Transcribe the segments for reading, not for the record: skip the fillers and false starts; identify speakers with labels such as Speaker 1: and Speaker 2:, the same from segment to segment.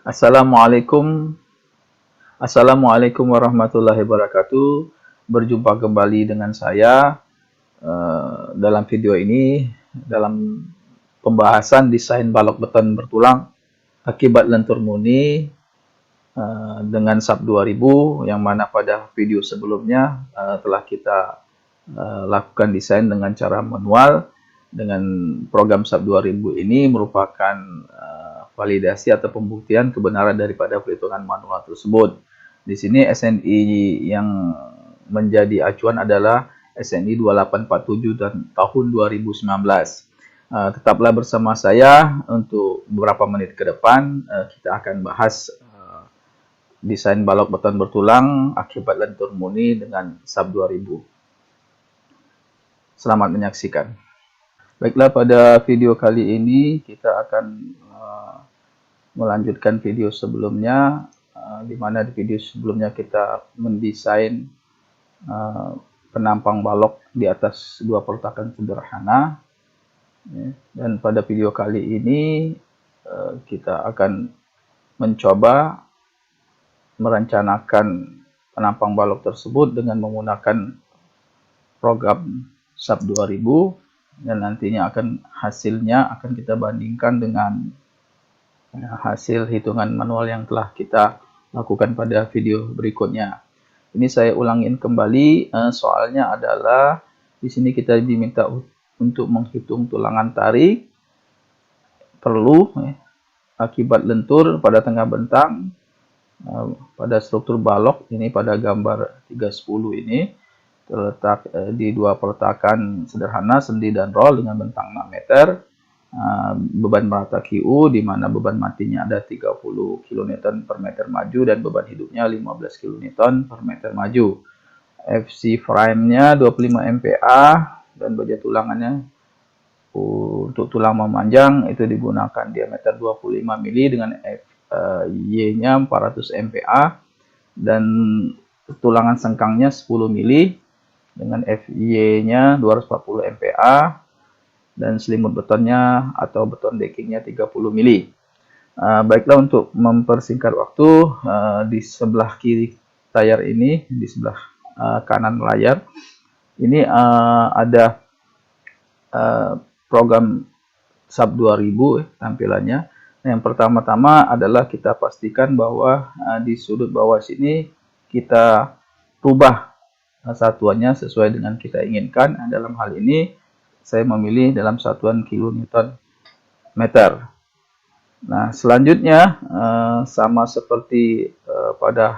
Speaker 1: Assalamualaikum. Assalamualaikum warahmatullahi wabarakatuh. Berjumpa kembali dengan saya dalam video ini dalam pembahasan desain balok beton bertulang akibat lentur murni dengan SAP 2000, yang mana pada video sebelumnya telah kita lakukan desain dengan cara manual. Dengan program SAP 2000 ini merupakan validasi atau pembuktian kebenaran daripada perhitungan manual tersebut. Di sini SNI yang menjadi acuan adalah SNI 2847 dan tahun 2019. Tetaplah bersama saya untuk beberapa menit ke depan. Kita akan bahas desain balok beton bertulang akibat lentur murni dengan SAP 2000. Selamat menyaksikan. Baiklah, pada video kali ini kita akan melanjutkan video sebelumnya, di mana di video sebelumnya kita mendesain penampang balok di atas dua peletakan sederhana, dan pada video kali ini kita akan mencoba merencanakan penampang balok tersebut dengan menggunakan program SAP 2000, dan nantinya hasilnya akan kita bandingkan dengan hasil hitungan manual yang telah kita lakukan pada video berikutnya. Ini saya ulangin kembali, soalnya adalah di sini kita diminta untuk menghitung tulangan tarik perlu akibat lentur pada tengah bentang pada struktur balok ini. Pada gambar 310 ini terletak di dua peletakan sederhana sendi dan roll dengan bentang 6 meter. Beban merata QU, di mana beban matinya ada 30 kN per meter maju dan beban hidupnya 15 kN per meter maju. FC frame-nya 25 MPa dan baja tulangannya untuk tulang memanjang itu digunakan diameter 25 mili dengan Y-nya 400 MPa dan tulangan sengkangnya 10 mili dengan FY-nya 240 MPa dan selimut betonnya atau beton deckingnya 30 mili. Baiklah, untuk mempersingkat waktu, di sebelah kiri layar ini, di sebelah kanan layar ini ada program SAP 2000 tampilannya. Yang pertama-tama adalah kita pastikan bahwa di sudut bawah sini kita rubah satuannya sesuai dengan kita inginkan. Dalam hal ini saya memilih dalam satuan kilonewton meter. Nah, selanjutnya sama seperti pada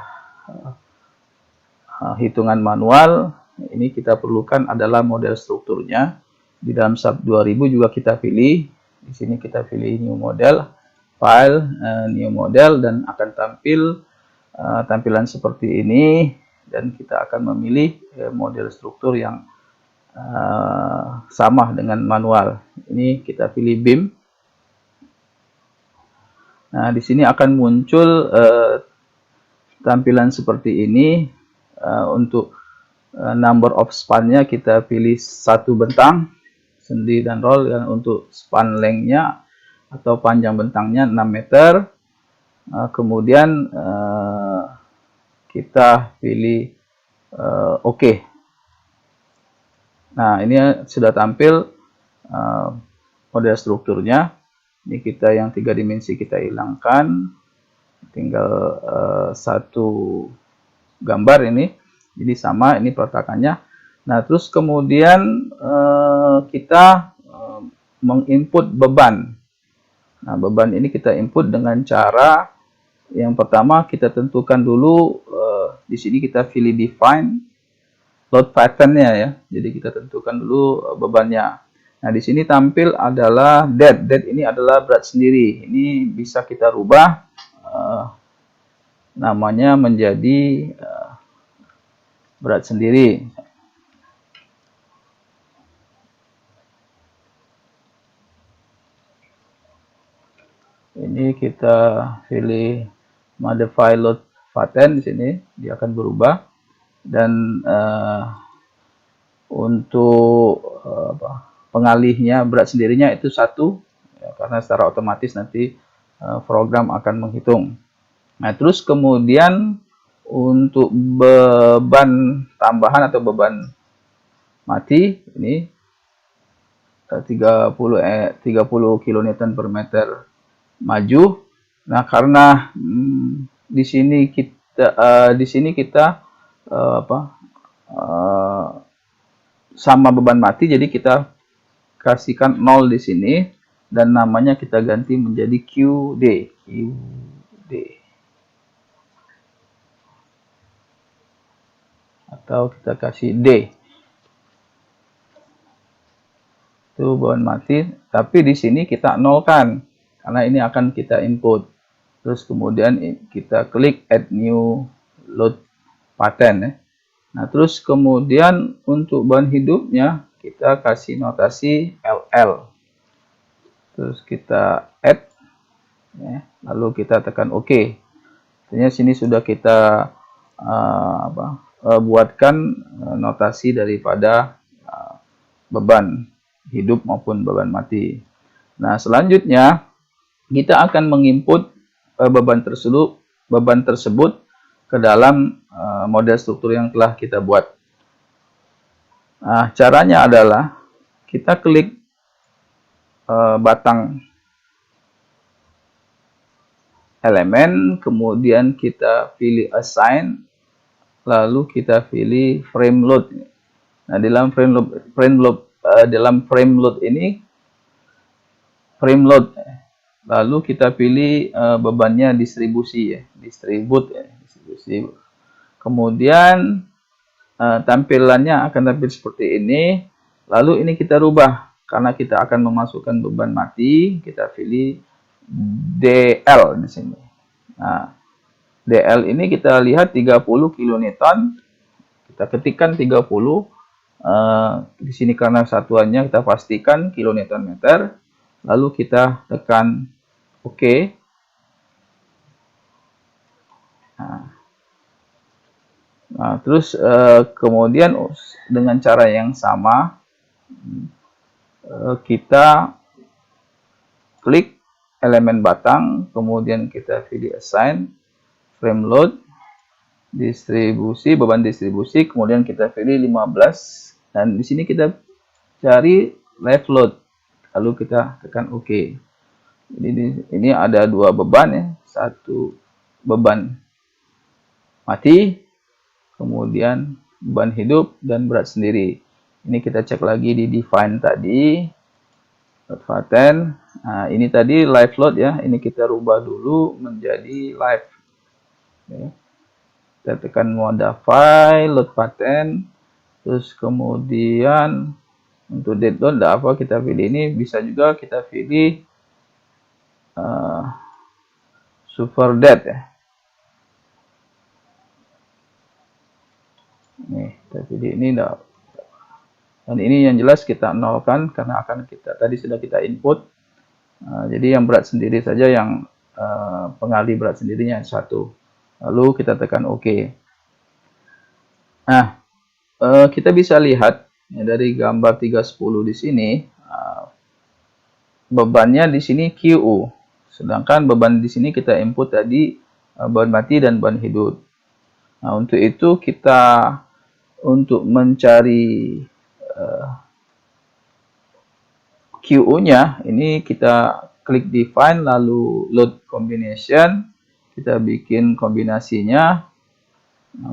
Speaker 1: hitungan manual, ini kita perlukan adalah model strukturnya. Di dalam SAP 2000 juga kita pilih. Di sini kita pilih new model, file, new model, dan akan tampil tampilan seperti ini. Dan kita akan memilih model struktur yang sama dengan manual. Ini kita pilih beam. Nah, di sini akan muncul tampilan seperti ini. Untuk number of span-nya kita pilih 1 bentang sendi dan roll, dan untuk span length-nya atau panjang bentangnya 6 meter. Kemudian kita pilih OK. Nah, ini sudah tampil model strukturnya. Ini kita yang 3 dimensi kita hilangkan, tinggal satu gambar ini. Jadi sama, ini peletakannya. Nah, terus kemudian kita menginput beban. Nah, beban ini kita input dengan cara yang pertama kita tentukan dulu, di sini kita pilih define load pattern-nya ya. Jadi kita tentukan dulu bebannya. Nah, di sini tampil adalah dead. Dead ini adalah berat sendiri. Ini bisa kita rubah namanya menjadi berat sendiri. Ini kita pilih modify load pattern. Di sini dia akan berubah. Dan untuk pengalihnya berat sendirinya itu 1 ya, karena secara otomatis nanti program akan menghitung. Nah, terus kemudian untuk beban tambahan atau beban mati ini 30 kN per meter maju. Nah, karena di sini kita sama beban mati, jadi kita kasihkan 0 di sini dan namanya kita ganti menjadi QD. Atau kita kasih D. Itu beban mati, tapi di sini kita nolkan karena ini akan kita input. Terus kemudian kita klik add new load pattern ya. Nah, terus kemudian untuk beban hidupnya kita kasih notasi LL. Terus kita add ya, lalu kita tekan OK. Artinya sini sudah kita buatkan notasi daripada beban hidup maupun beban mati. Nah, selanjutnya kita akan menginput beban tersebut ke dalam model struktur yang telah kita buat. Nah, caranya adalah kita klik batang elemen, kemudian kita pilih assign, lalu kita pilih frame load. Nah, dalam frame load ini lalu kita pilih bebannya distribusi ya, distribusi. Kemudian tampilannya akan tampil seperti ini. Lalu ini kita rubah karena kita akan memasukkan beban mati, kita pilih DL di sini. Nah, DL ini kita lihat 30 kN. Kita ketikkan 30. Di sini karena satuannya kita pastikan kN meter. Lalu kita tekan OK. Nah, terus kemudian dengan cara yang sama kita klik elemen batang, kemudian kita pilih assign, frame load, distribusi, beban distribusi, kemudian kita pilih 15 dan di sini kita cari live load, lalu kita tekan OK. Jadi ini ada dua beban ya, satu beban mati, kemudian beban hidup dan berat sendiri. Ini kita cek lagi di define tadi, load pattern. Nah, ini tadi live load ya, ini kita rubah dulu menjadi live. Oke. Kita tekan modify load pattern, terus kemudian untuk dead load apa kita pilih ini, bisa juga kita pilih super dead ya. Nih, kita pilih ini enggak. Dan ini yang jelas kita nolkan karena akan kita tadi sudah kita input. Jadi yang berat sendiri saja, yang pengali berat sendirinya satu. Lalu kita tekan OK. Nah, kita bisa lihat ya, dari gambar 310 di sini bebannya di sini QU. Sedangkan beban di sini kita input tadi beban mati dan beban hidup. Nah, untuk itu kita untuk mencari QU-nya, ini kita klik define, lalu load combination, kita bikin kombinasinya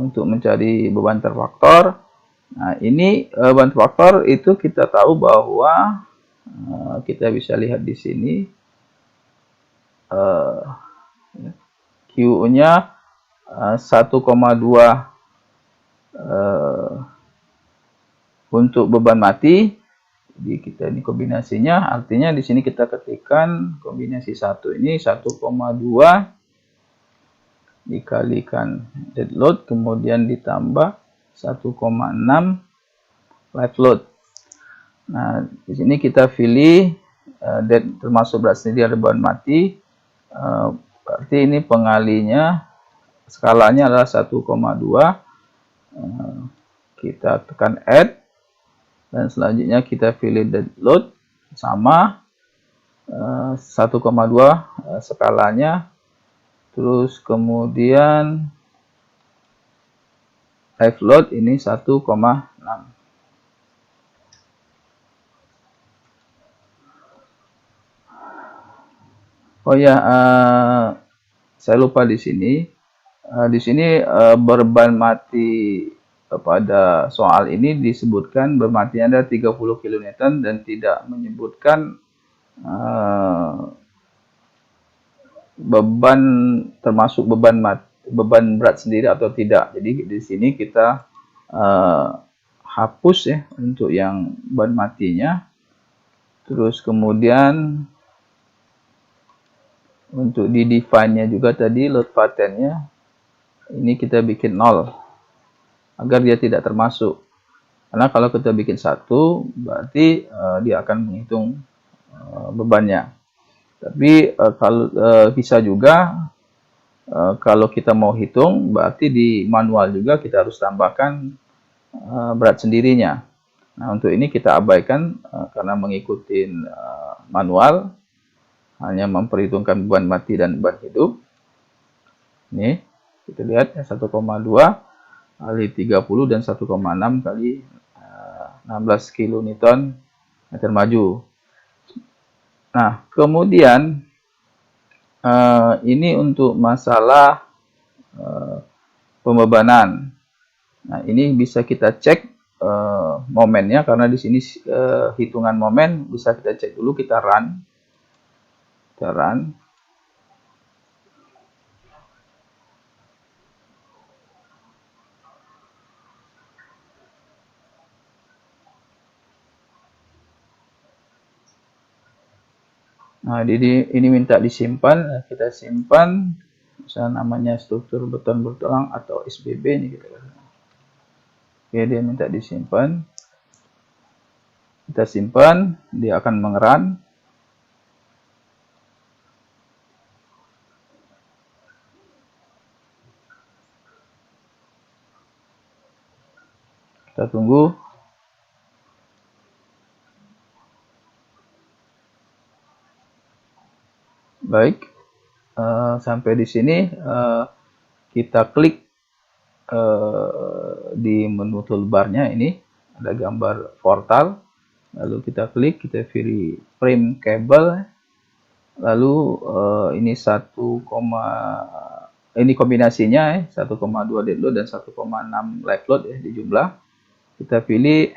Speaker 1: untuk mencari beban terfaktor. Nah, ini beban terfaktor itu kita tahu bahwa kita bisa lihat di sini QU-nya 1,2 untuk beban mati. Jadi kita ini kombinasinya, artinya di sini kita ketikkan kombinasi satu ini 1,2 dikalikan dead load, kemudian ditambah 1,6 live load. Nah, di sini kita pilih dead termasuk berat sendiri ada beban mati. Berarti ini pengalinya skalanya adalah 1,2. Kita tekan add dan selanjutnya kita pilih dead load sama. 1,2 skalanya. Terus kemudian live load ini 1,6. Oh ya, saya lupa di sini. Beban mati pada soal ini disebutkan beban matinya ada 30 kN dan tidak menyebutkan beban termasuk beban berat sendiri atau tidak. Jadi di sini kita hapus ya untuk yang beban matinya. Terus kemudian untuk di define-nya juga tadi load pattern-nya ini kita bikin 0 agar dia tidak termasuk. Karena kalau kita bikin 1 berarti dia akan menghitung bebannya. Tapi kalau bisa juga kalau kita mau hitung berarti di manual juga kita harus tambahkan berat sendirinya. Nah, untuk ini kita abaikan karena mengikuti manual hanya memperhitungkan beban mati dan beban hidup. Ini kita lihat ya, 1,2 kali 30 dan 1,6 kali 16 kN maju. Nah, kemudian ini untuk masalah pembebanan. Nah, ini bisa kita cek momennya karena di sini hitungan momen bisa kita cek dulu, kita run. Nah, ini minta disimpan, kita simpan, misalnya namanya struktur beton bertulang atau SBB ini kita lihat. Oke, dia minta disimpan, kita simpan, dia akan mengeran. Kita tunggu. Baik, sampai di sini kita klik di menu toolbarnya ini ada gambar portal, lalu kita klik, kita pilih frame cable, lalu ini ini kombinasinya 1,2 dead load dan 1,6 live load ya, di jumlah. Kita pilih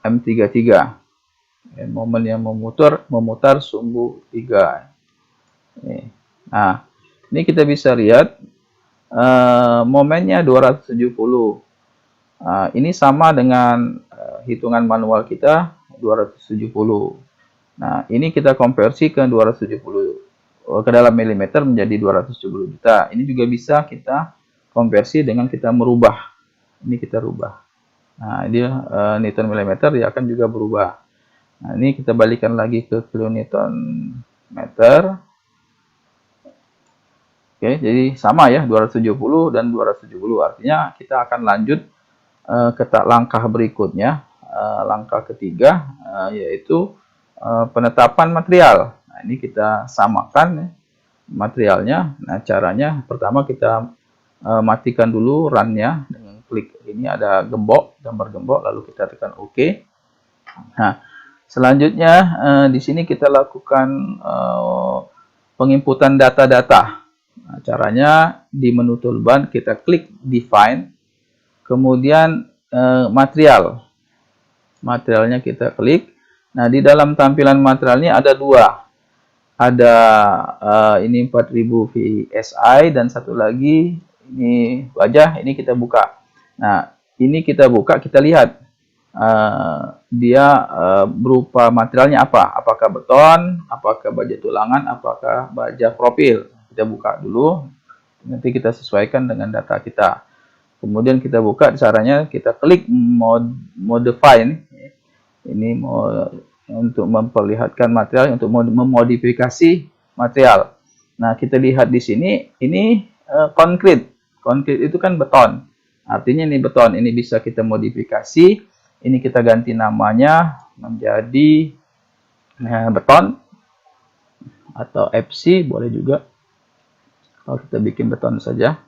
Speaker 1: M33. Momen yang memutar sumbu 3. Nah, ini kita bisa lihat momennya 270. Ini sama dengan hitungan manual kita 270. Nah, ini kita konversi ke 270 ke dalam milimeter menjadi 270 juta. Ini juga bisa kita konversi dengan kita merubah. Ini kita rubah. Nah, dia Newton milimeter dia akan juga berubah. Nah, ini kita balikan lagi ke kilonewton meter. Oke, jadi sama ya 270 dan 270. Artinya kita akan lanjut ke langkah berikutnya, langkah ketiga, yaitu penetapan material. Nah, ini kita samakan ya, materialnya. Nah, caranya pertama kita matikan dulu run-nya dengan klik ini ada gembok, gambar gembok, lalu kita tekan OK. Nah, selanjutnya di sini kita lakukan penginputan data-data. Nah, caranya di menu toolbar kita klik define, kemudian materialnya kita klik. Nah, di dalam tampilan materialnya ada dua. Ada ini 4000 VSI dan satu lagi ini wajah, ini kita buka. Nah, ini kita buka, kita lihat dia berupa materialnya apa? Apakah beton, apakah baja tulangan, apakah baja profil. Kita buka dulu, nanti kita sesuaikan dengan data kita. Kemudian kita buka, caranya kita klik modify ini untuk memperlihatkan material, untuk memodifikasi material. Nah, kita lihat di sini, ini konkrit. Konkrit itu kan beton. Artinya ini beton, ini bisa kita modifikasi. Ini kita ganti namanya menjadi beton atau FC boleh juga. Kalau kita bikin beton saja.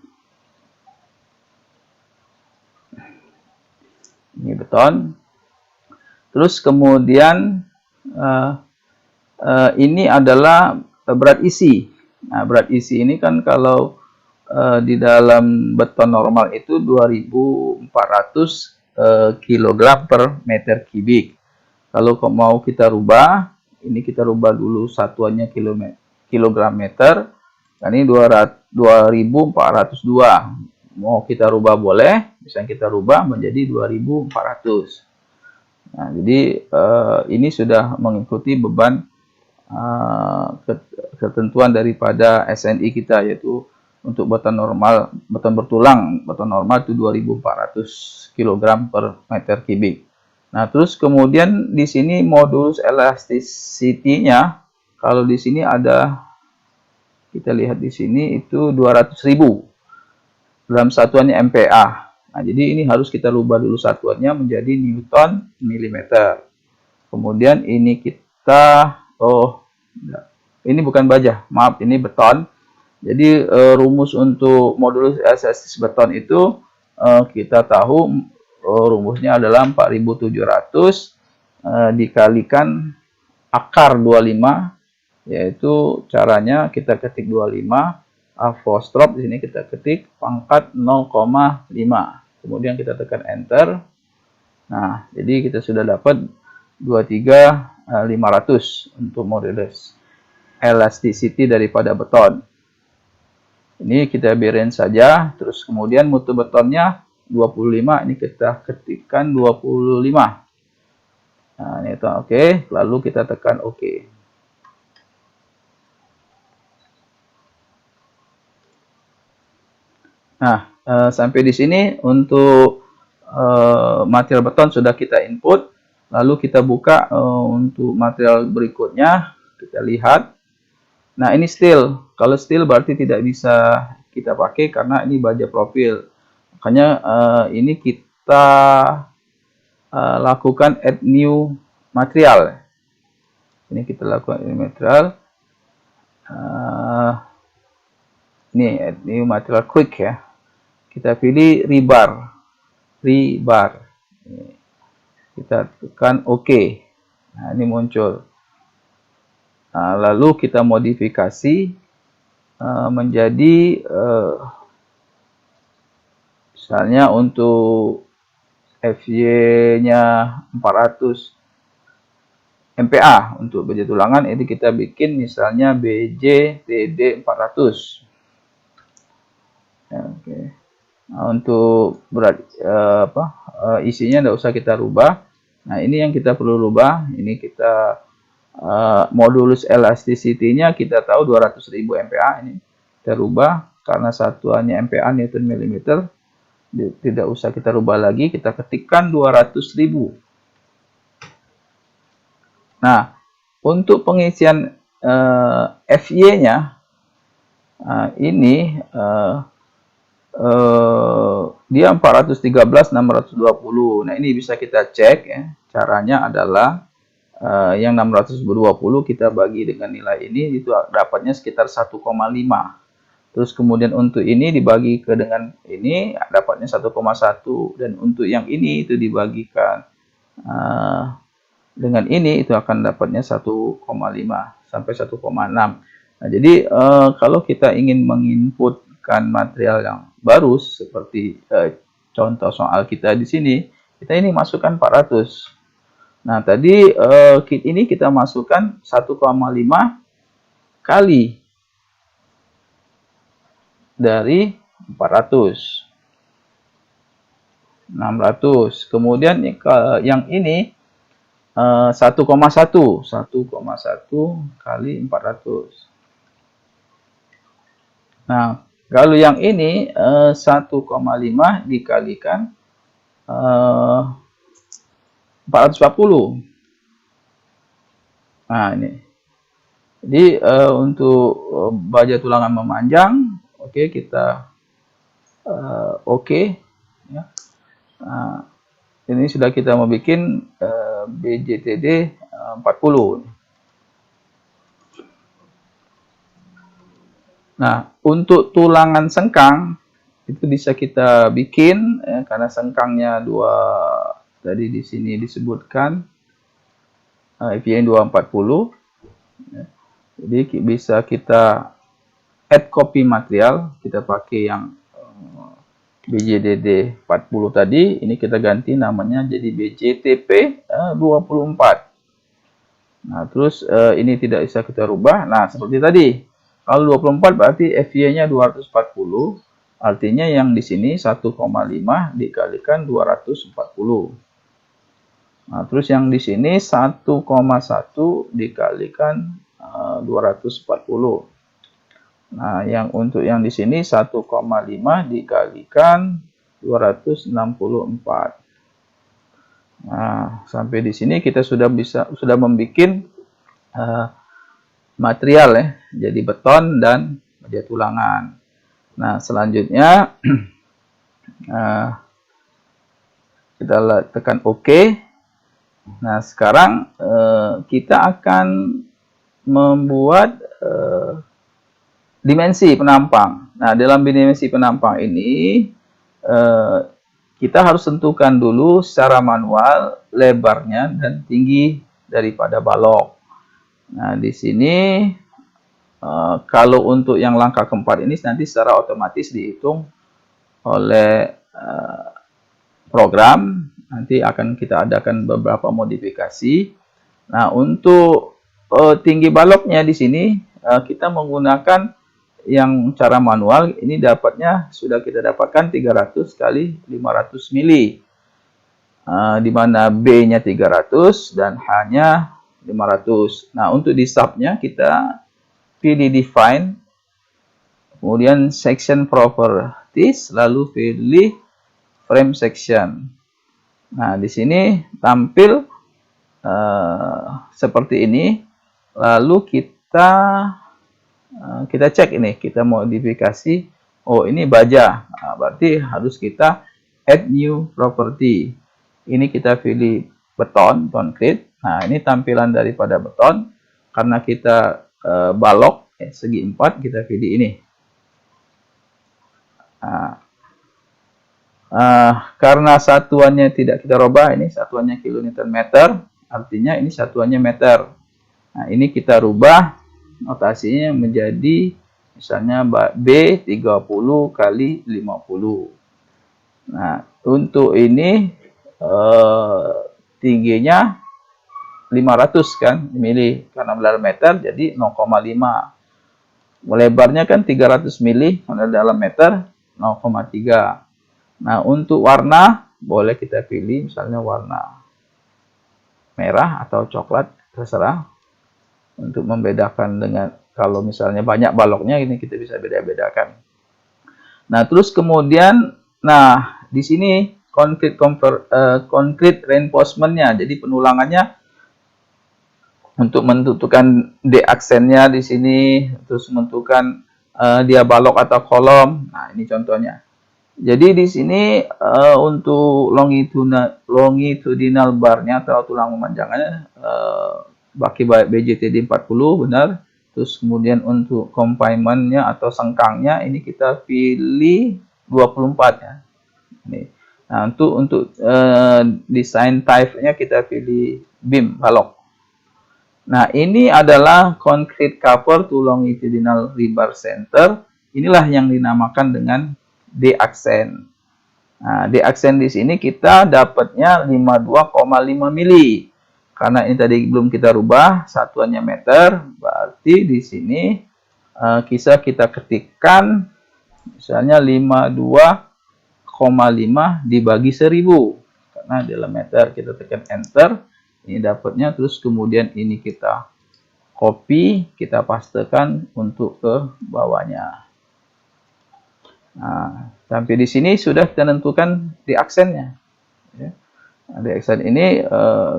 Speaker 1: Ini beton. Terus kemudian ini adalah berat isi. Nah, berat isi ini kan kalau di dalam beton normal itu 2400 kg per meter kubik. Kalau mau kita rubah, ini kita rubah dulu satuannya kilogram meter. Nah, ini 2402. Mau kita rubah boleh, misalnya kita rubah menjadi 2400. Nah, jadi ini sudah mengikuti beban ketentuan daripada SNI kita, yaitu untuk beton normal, beton bertulang, beton normal itu 2400 kg per meter kubik. Nah, terus kemudian di sini modulus elasticity-nya, kalau di sini ada, kita lihat di sini itu 200.000 dalam satuannya MPa. Nah, jadi ini harus kita rubah dulu satuannya menjadi Newton milimeter. Kemudian ini kita, ini bukan baja, maaf, ini beton. Jadi rumus untuk modulus elastis beton itu kita tahu rumusnya adalah 4700 dikalikan akar 25, yaitu caranya kita ketik 25 apostrop, di sini kita ketik pangkat 0,5. Kemudian kita tekan enter. Nah, jadi kita sudah dapat 23.500 untuk modulus elasticity daripada beton. Ini kita biarin saja. Terus kemudian mutu betonnya 25, ini kita ketikkan 25. Nah, ini itu oke. Lalu kita tekan oke. Nah, sampai di sini untuk material beton sudah kita input. Lalu kita buka untuk material berikutnya. Kita lihat. Nah, ini steel. Kalau steel berarti tidak bisa kita pakai karena ini baja profil. Makanya ini kita lakukan add new material. Ini kita lakukan add new material. Ini add new material quick ya. Kita pilih rebar. Rebar. Kita tekan OK. Nah, ini muncul. Nah, lalu kita modifikasi menjadi misalnya untuk FY-nya 400 MPa untuk baja tulangan, ini kita bikin misalnya BJ TD 400. Ya, oke. Nah, untuk berat isinya tidak usah kita rubah. Nah, ini yang kita perlu rubah. Ini kita modulus elasticity-nya kita tahu 200.000 MPa, ini kita rubah karena satuannya MPa Newton millimeter, tidak usah kita rubah lagi, kita ketikkan 200.000. Nah, untuk pengisian FY-nya ini dia 413.620. Nah, ini bisa kita cek ya. Caranya adalah yang 620 kita bagi dengan nilai ini, itu dapatnya sekitar 1,5. Terus kemudian untuk ini dibagi ke dengan ini dapatnya 1,1, dan untuk yang ini itu dibagikan dengan ini itu akan dapatnya 1,5 sampai 1,6. Nah, jadi kalau kita ingin menginputkan material yang baru seperti contoh soal kita di sini, kita ini masukkan 400. Nah, tadi kit ini kita masukkan 1,5 kali dari 400. 600. Kemudian yang ini 1,1 kali 400. Nah, kalau yang ini 1,5 dikalikan 440. Nah, ini. Jadi untuk baja tulangan memanjang, oke, kita oke ya. Nah, Ini sudah kita mau bikin BJTD 40. Nah, untuk tulangan sengkang itu bisa kita bikin karena sengkangnya dua, tadi di sini disebutkan FYN 240. Jadi bisa kita add copy material, kita pakai yang BJDD 40 tadi, ini kita ganti namanya jadi BJTP 24. Nah, terus ini tidak bisa kita rubah. Nah, seperti tadi. Kalau 24 berarti FY-nya 240. Artinya yang di sini 1,5 dikalikan 240. Nah, terus yang di sini 1,1 dikalikan 240. Nah, yang untuk yang di sini 1,5 dikalikan 264. Nah, sampai di sini kita sudah membuat material ya, jadi beton dan media tulangan. Nah, selanjutnya kita tekan OK. Nah, sekarang kita akan membuat dimensi penampang. Nah, dalam dimensi penampang ini kita harus tentukan dulu secara manual lebarnya dan tinggi daripada balok. Nah, di sini kalau untuk yang langkah keempat ini nanti secara otomatis dihitung oleh program. Nanti akan kita adakan beberapa modifikasi. Nah, untuk tinggi baloknya di sini kita menggunakan yang cara manual. Ini dapatnya sudah kita dapatkan 300 kali 500 mili. Di mana B-nya 300 dan H-nya 500. Nah, untuk di sub-nya kita pilih define, kemudian section properties, lalu pilih frame section. Nah, di sini tampil seperti ini. Lalu kita cek ini, kita modifikasi. Oh, ini baja. Nah, berarti harus kita add new property. Ini kita pilih beton, concrete. Nah, ini tampilan daripada beton. Karena kita balok segi 4, kita pilih ini. Nah, karena satuannya tidak kita rubah, ini satuannya kilonewton meter, artinya ini satuannya meter. Nah, ini kita rubah notasinya menjadi misalnya B 30 kali 50. Nah, untuk ini tingginya 500 kan mili, karena dalam meter jadi 0,5. Lebarnya kan 300 mili, karena dalam meter 0,3. Nah, untuk warna boleh kita pilih misalnya warna merah atau coklat, terserah. Untuk membedakan dengan kalau misalnya banyak baloknya, ini kita bisa beda-bedakan. Nah, terus kemudian, nah di sini concrete reinforcement-nya, jadi penulangannya untuk menentukan D aksennya di sini, terus menentukan dia balok atau kolom. Nah, ini contohnya. Jadi di sini untuk longitudinal bar-nya atau tulang memanjangannya pakai BJTD 40 benar. Terus kemudian untuk confinement-nya atau sengkangnya ini kita pilih 24 ya. Ini. Nah, untuk desain type-nya kita pilih beam balok. Nah, ini adalah concrete cover to longitudinal rebar center. Inilah yang dinamakan dengan D aksen. Nah, D aksen di sini kita dapatnya 52,5 mili. Karena ini tadi belum kita rubah satuannya meter, berarti di sini kita ketikkan misalnya 52,5 dibagi 1000. Karena dalam meter kita tekan enter, ini dapatnya, terus kemudian ini kita copy, kita pastekan untuk ke bawahnya. Nah, sampai di sini sudah kita tentukan di aksennya. Ya. Nah, di aksen ini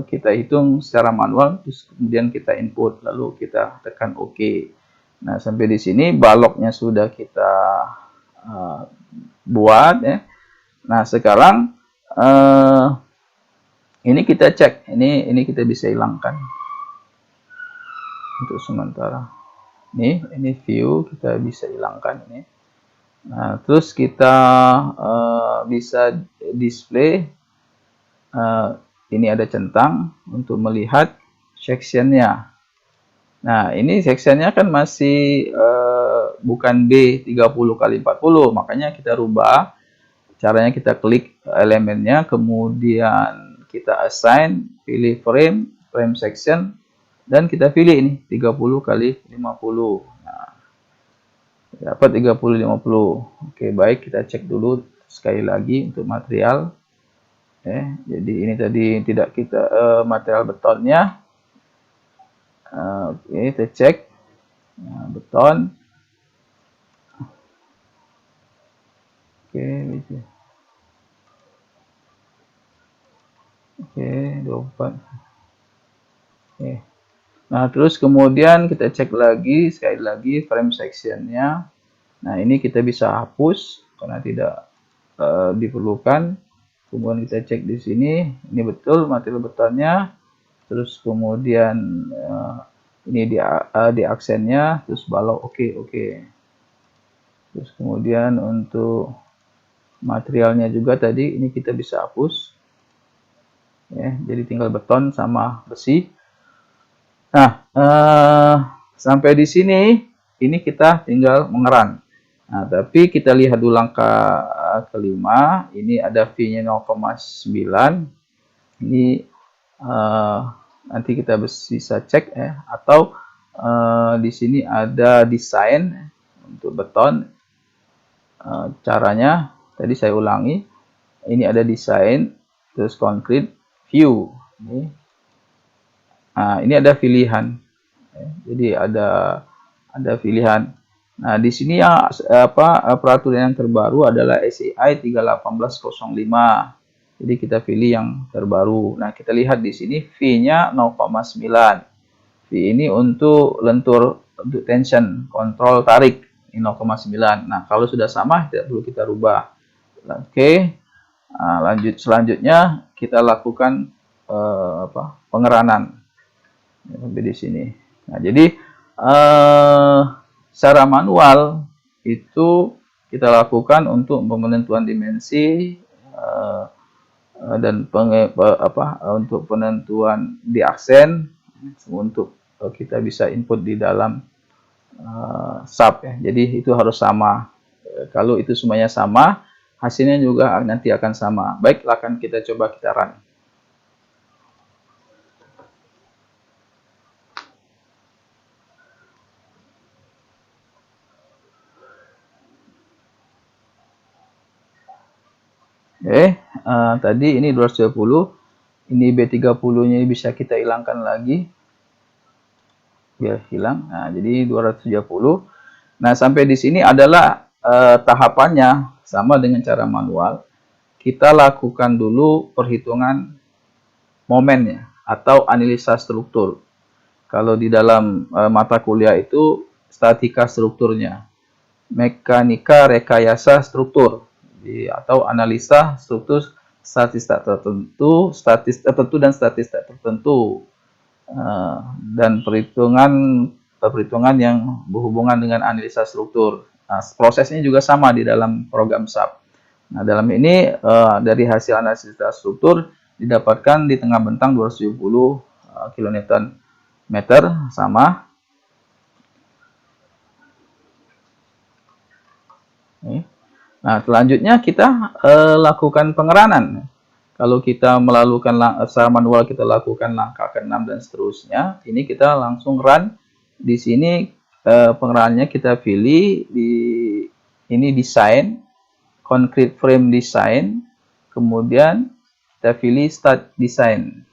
Speaker 1: kita hitung secara manual, terus kemudian kita input, lalu kita tekan OK. Nah, sampai di sini baloknya sudah kita buat. Ya. Nah, sekarang Ini kita cek, ini kita bisa hilangkan untuk sementara. Ini view kita bisa hilangkan ini. Nah, terus kita bisa display. Ini ada centang untuk melihat sectionnya. Nah, ini sectionnya kan masih bukan B30x40, makanya kita rubah. Caranya kita klik elemennya, kemudian kita assign, pilih frame section, dan kita pilih ini 30x50. Nah, dapat 30x50. Oke, baik, kita cek dulu sekali lagi untuk material. Jadi ini tadi tidak kita material betonnya. Oke, kita cek beton. Oke, gitu. Oke, 24. Oke. Nah, terus kemudian kita cek lagi sekali lagi frame sectionnya. Nah, ini kita bisa hapus karena tidak diperlukan. Kemudian kita cek di sini, ini betul material betonnya. Terus kemudian ini di aksennya, terus balok oke. Terus kemudian untuk materialnya juga tadi ini kita bisa hapus. Ya, jadi tinggal beton sama besi. Nah, sampai di sini ini kita tinggal mengeran. Nah, tapi kita lihat dulu langkah kelima, ini ada V-nya 0,9. Ini nanti kita bisa cek ya, atau di sini ada desain untuk beton. Caranya tadi saya ulangi, ini ada desain, terus concrete, view. Ini ada pilihan. Jadi ada pilihan. Nah, di sini yang peraturan yang terbaru adalah SEI 31805. Jadi kita pilih yang terbaru. Nah, kita lihat di sini V-nya 0,9. V ini untuk lentur, untuk tension, kontrol tarik, ini 0,9. Nah, kalau sudah sama tidak perlu kita rubah. Oke. Nah, selanjutnya kita lakukan pengeranan. Sampai di sini. Nah, jadi secara manual itu kita lakukan untuk penentuan dimensi dan untuk penentuan di aksen untuk kita bisa input di dalam sub ya. Jadi itu harus sama. Kalau itu semuanya sama, hasilnya juga nanti akan sama. Baik, akan kita coba kita run. Tadi ini 220, ini B30-nya bisa kita hilangkan lagi. Biar hilang. Nah, jadi 270. Nah, sampai di sini adalah tahapannya sama dengan cara manual. Kita lakukan dulu perhitungan momennya atau analisa struktur. Kalau di dalam mata kuliah itu statika strukturnya, mekanika rekayasa struktur, atau analisa struktur statistik tertentu dan statistik tertentu, dan perhitungan yang berhubungan dengan analisa struktur. Nah, prosesnya juga sama di dalam program SAP. Nah, dalam ini dari hasil analisa struktur didapatkan di tengah bentang 270 kN meter sama. Nah, selanjutnya kita lakukan pengeranan. Kalau kita melakukan secara manual, kita lakukan langkah ke-6 dan seterusnya. Ini kita langsung run. Di sini pengeranannya kita pilih di ini desain, concrete frame design, kemudian kita pilih start design.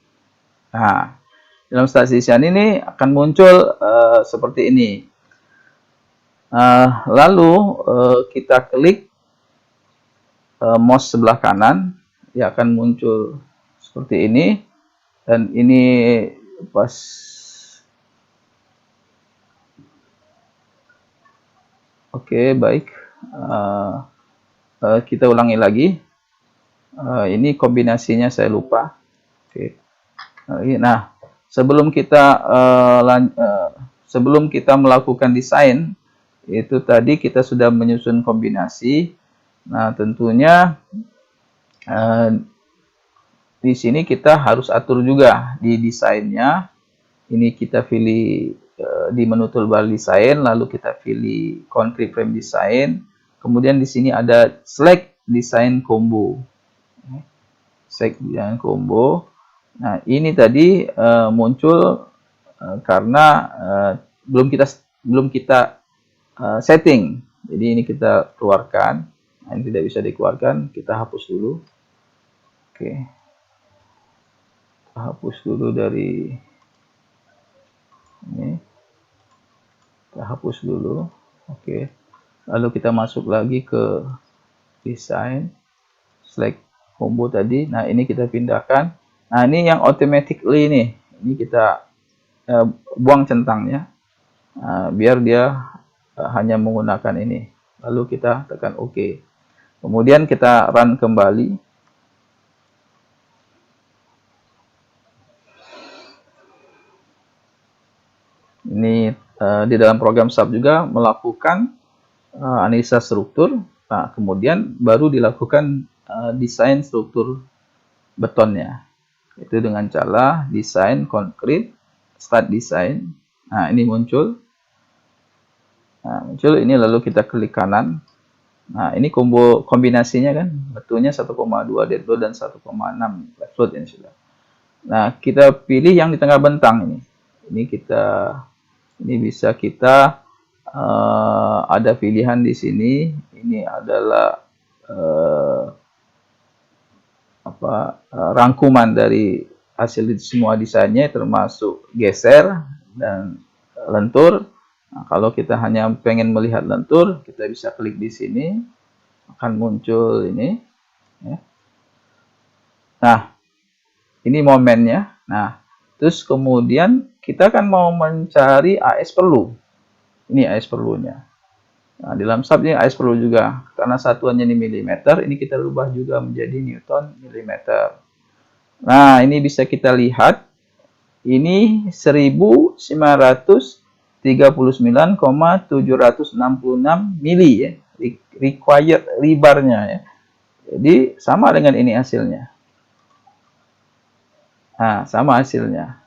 Speaker 1: Nah, dalam start design ini akan muncul seperti ini. Lalu kita klik mouse sebelah kanan, ya akan muncul seperti ini, dan ini pas oke, baik. Kita ulangi lagi. Ini kombinasinya saya lupa. Oke. Nah, sebelum kita melakukan desain, itu tadi kita sudah menyusun kombinasi. Nah, tentunya di sini kita harus atur juga di desainnya. Ini kita pilih di menu toolbar desain, lalu kita pilih concrete frame design. Kemudian di sini ada select design combo. Select design combo. Nah, ini tadi muncul karena belum kita setting. Jadi ini kita keluarkan. Nah, ini tidak bisa dikeluarkan, kita hapus dulu. Oke. Kita hapus dulu dari ini. Kita hapus dulu. Oke. Lalu kita masuk lagi ke desain. Select combo tadi. Nah, ini kita pindahkan. Nah, ini yang automatically ini. Ini kita buang centangnya. Biar dia hanya menggunakan ini. Lalu kita tekan OK. Kemudian kita run kembali. Ini di dalam program SAP juga melakukan analisa struktur. Nah, kemudian baru dilakukan desain struktur betonnya. Itu dengan cara desain konkret, start design. Nah, ini muncul. Nah, muncul ini, lalu kita klik kanan. Nah, ini kombinasinya kan, betulnya 1,2 dead load dan 1,6 left load ini sudah. Nah, kita pilih yang di tengah bentang ini. Ini bisa kita ada pilihan di sini. Ini adalah rangkuman dari hasil semua desainnya, termasuk geser dan lentur. Nah, kalau kita hanya pengen melihat lentur, kita bisa klik di sini, akan muncul ini. Ya. Nah, ini momennya. Nah, terus kemudian kita kan mau mencari AS perlu. Ini AS perlunya. Nah, di dalam SAP ini AS perlu juga. Karena satuannya ini milimeter, ini kita rubah juga menjadi Newton milimeter. Nah, ini bisa kita lihat. Ini 1939,766 mili ya, required rebarnya ya. Jadi sama dengan ini hasilnya. Nah, sama hasilnya.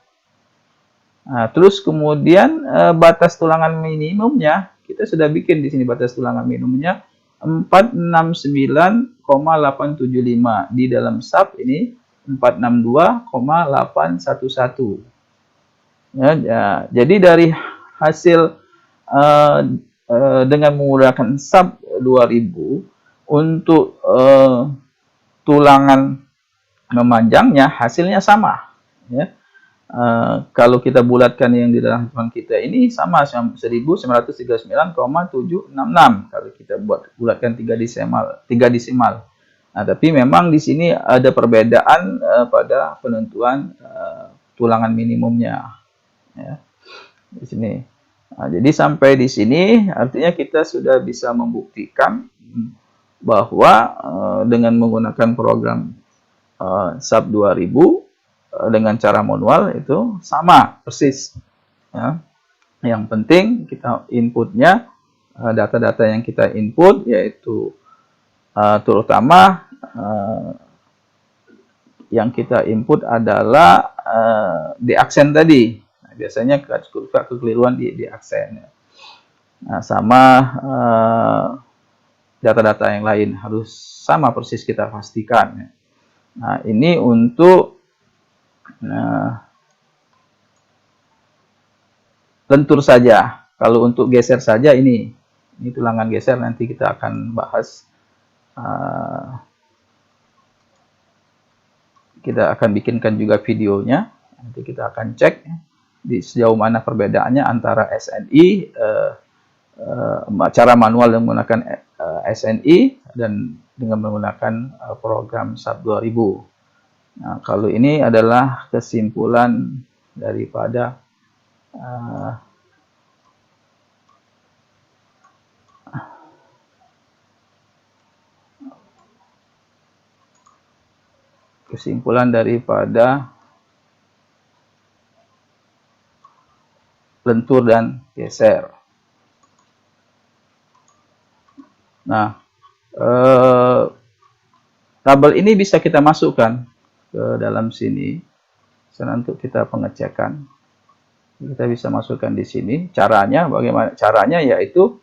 Speaker 1: Nah, terus kemudian batas tulangan minimumnya kita sudah bikin di sini, batas tulangan minimumnya 469,875. Di dalam SAP ini 462,811. Ya, jadi dari hasil dengan menggunakan SAP 2000 untuk tulangan memanjangnya hasilnya sama. Ya. Kalau kita bulatkan yang di dalam hitungan kita ini sama 1939,766 kalau kita bulatkan 3 desimal. Nah, tapi memang di sini ada perbedaan pada penentuan tulangan minimumnya. Ya, di sini. Nah, jadi sampai di sini artinya kita sudah bisa membuktikan bahwa dengan menggunakan program SAP 2000 dengan cara manual itu sama persis. Ya. Yang penting kita inputnya data-data yang kita input yaitu terutama yang kita input adalah di aksen tadi. Nah, biasanya kekeliruan di aksen. Nah, sama data-data yang lain harus sama persis kita pastikan. Nah, ini untuk lentur saja. Kalau untuk geser saja ini tulangan geser, nanti kita akan bahas. Kita akan bikinkan juga videonya. Nanti kita akan cek di sejauh mana perbedaannya antara SNI, cara manual yang menggunakan SNI dan dengan menggunakan program SAP 2000. Nah, kalau ini adalah kesimpulan daripada lentur dan geser. Nah, tabel ini bisa kita masukkan ke dalam sini. Misalnya untuk kita pengecekan, kita bisa masukkan di sini. Caranya bagaimana? Caranya yaitu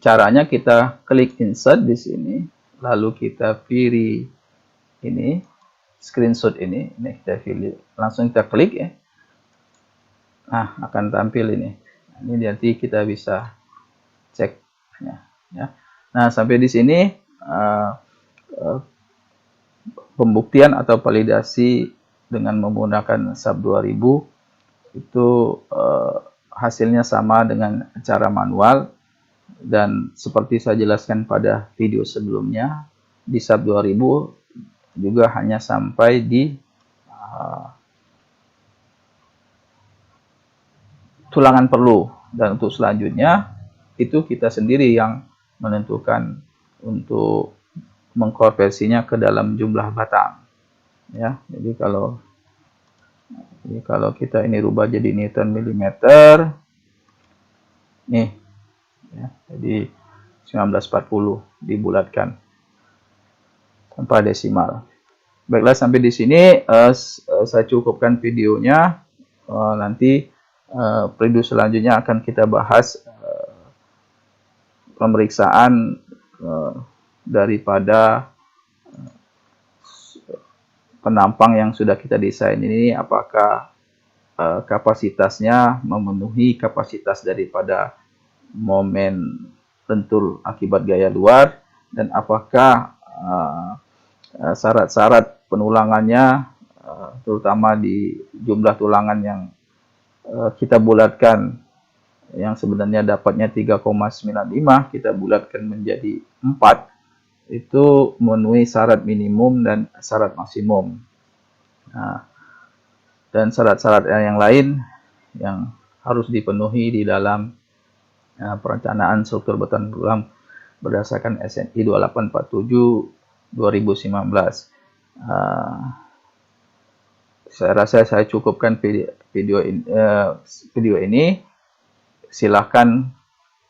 Speaker 1: caranya kita klik insert di sini, lalu kita pilih ini screenshot ini kita pilih, langsung kita klik ya. Nah, akan tampil ini. Ini nanti kita bisa cek ya. Nah, sampai di sini pembuktian atau validasi dengan menggunakan SAP 2000 itu hasilnya sama dengan cara manual, dan seperti saya jelaskan pada video sebelumnya, di SAP 2000 juga hanya sampai di tulangan perlu, dan untuk selanjutnya itu kita sendiri yang menentukan untuk mengkonversinya ke dalam jumlah batang ya. Jadi kalau kita ini rubah jadi Newton milimeter nih ya, jadi 1940 dibulatkan tanpa desimal. Baiklah, sampai di sini saya cukupkan videonya. Nanti video selanjutnya akan kita bahas pemeriksaan daripada penampang yang sudah kita desain ini, apakah kapasitasnya memenuhi kapasitas daripada momen lentur akibat gaya luar, dan apakah syarat-syarat penulangannya, terutama di jumlah tulangan yang kita bulatkan, yang sebenarnya dapatnya 3,95 kita bulatkan menjadi 4, itu memenuhi syarat minimum dan syarat maksimum. Nah, dan syarat-syarat yang lain yang harus dipenuhi di dalam perencanaan struktur batuan tulang berdasarkan SNI 2847 2019. Saya rasa saya cukupkan video ini. Silahkan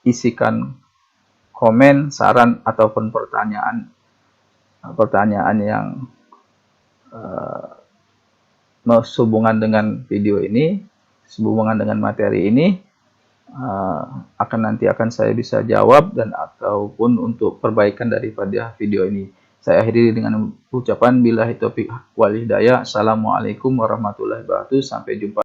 Speaker 1: isikan komen, saran ataupun pertanyaan yang sehubungan dengan video ini, sehubungan dengan materi ini, nanti akan saya bisa jawab dan ataupun untuk perbaikan daripada video ini. Saya akhiri dengan ucapan billahi taufiq wal hidayah. Assalamualaikum warahmatullahi wabarakatuh. Sampai jumpa.